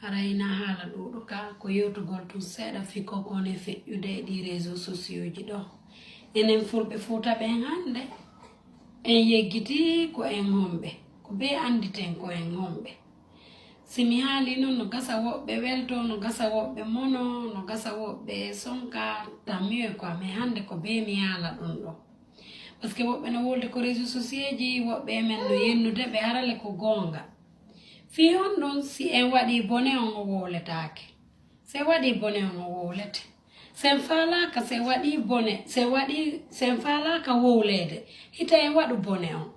arayna haala ɗuɗo ka ko yewtugol tun seeɗa fikko kone feƴƴude ɗi réseaux sociaux ji ɗo enen fulɓe Fuuta ɓen hande en yeggiti ko en homɓe ko be anditen ko en homɓe simi haali noon no gasa woɓɓe welto no gasa woɓɓe mono no gasa woɓɓe sonka tammiwe ko mais hande ko be mi haala ɗum ɗo par ce que woɓɓe no wolde ko réseaux sociaux ji woɓɓe men no yennude ɓe harale ko gonga fi on ɗon si en waɗi bone on o woletake se waɗi bone on o wolete sen falaka se waɗi bone sen falaka wowlede hita en waɗu bone on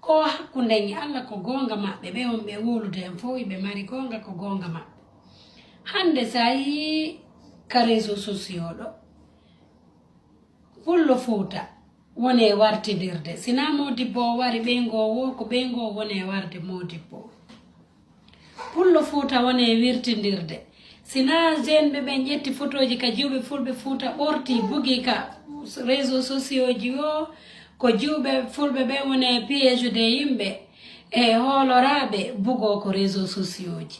ko hakkunde Allah ko gonga maɓɓe ɓe on ɓe wolude en fo ɓe mari gonga ko gonga maɓɓe hande sa yi ka réseaux sociaux ɗo pullo Fuuta wone wartidirde sina modibbo o wari ɓeygowo ko ɓeygo wone warde modibbo pullo Fuuta wone wirtidirde sina jeune ɓe ƴetti photoji ka jiwɓe fulɓe Fuuta ɓorti bugi ka réseaux sociaux ji o ko jiwɓe fulɓe ɓe wone piége de yimɓe e holoraɓe bugo ko réseaux sociaux ji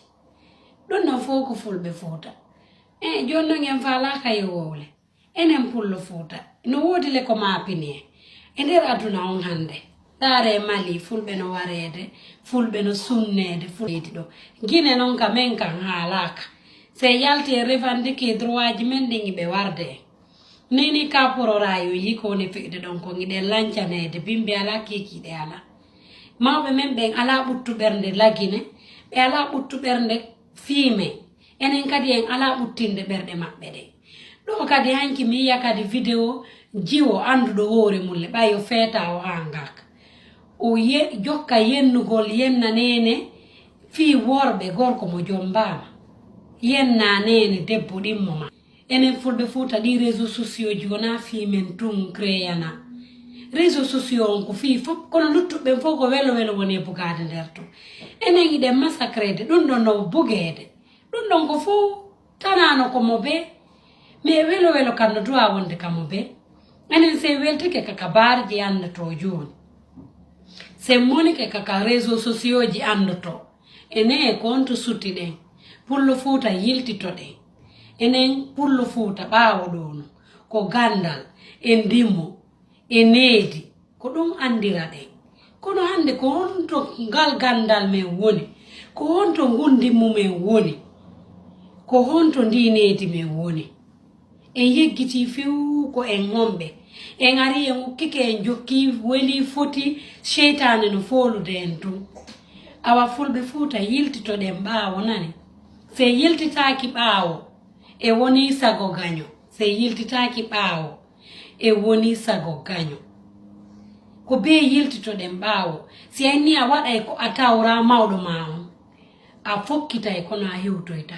ɗum non fof ko fulɓe Fuuta joni noon en falaka e wowle enen pullo Fuuta no wodi le ko mapini e nder aduna on hande ɗaare Mali fulɓe no warede fulɓe no sunnede fulɓeɗi ɗo guine noon ka men kan haalaka se yalti e revendique droit ji men ɗin ɓe warde nini ka pororayo yi ko woni fi'de ɗon ko giɗen lancanede bimɓe ala kikiɗe ala mawɓe men ɓen ala ɓuttu ɓernde lagine ɓe ala ɓuttu ɓernde fiime enen kadi en ala ɓuttinde ɓerɗe maɓɓe ɗe ɗo kadi hanki mi yiya kadi vidéo jiwo anduɗo hoore mulle ɓayo feeta o ha ngaka o jokka yennugol yenna nene fi worɓe gorko mo jombama yenna nene debbo ɗimmo ma enen fulɓe Fuuta ɗi réseaux sociaux ji wona fi men tun créana réseaux sociaux on ko fi fof kono luttuɓe fof ko welo welo woni bugade nder to enen iɗen massacrede ɗum ɗon no bugede ɗum ɗon ko fof tanano komo be mais welo welo kam no duwa wonde kamo be enen se weltike kaka barji andato joni se monike kaka réseaux sociaux ji andato enen ko on to sutti ɗen pullo Fuuta yiltito ɗen enen pullo Fuuta ɓaawo ɗono ko gandal e ndimo e needi ko ɗum andira ɗen kono hande ko honto ngal gandal men woni ko honto ngundimmu men woni ko honto ndi needi men woni en yeggiti few ko en homɓe en ari en ukkike en jokki weli foti seytane no folude en tun awa fulɓe Fuuta yiltito ɗen ɓaawo nani se yiltitaki ɓaawo e woni sago gaño se yiltitaki ɓaawo e woni sago gaño ko be yiltitoɗen ɓaawo si anni a waɗay ko a tawra mawɗo ma on a fokkitay kono a hewtoyta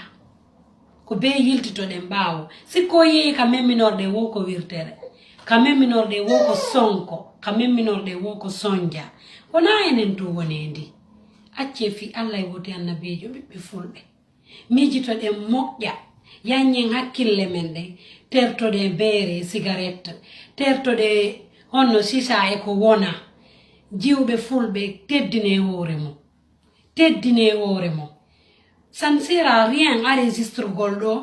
ko be yiltitoɗen ɓaawo sikko yeeyi ka memminorɗe wo ko wirtere ka memminorɗe wo ko sonko ka memminorɗe wo ko sonja wona enen to wone ndi acce fi Allah e woti annabijo ɓiɓɓe fulɓe mijitoɗen moƴƴa yanñen hakkille men ɗen tertoɗe beere cigarette tertoɗe honno sisa e ko wona jiwɓe fulɓe teddine hoore mum ça ne sert à rien enregistre gol ɗo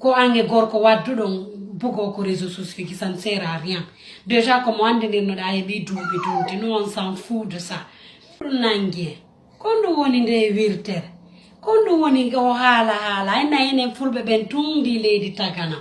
ko ange gorko wadduɗon bugo ko réseaux sociaux qui ça ne sert à rien déjà comme andidirnoɗa e ɗi duuɓi tunti nous on s'en fout de ça ɗum nangue kon ɗum woni nde wirtere kon ɗum woni o haala en enen fulɓe ɓen tun ndi leydi tagana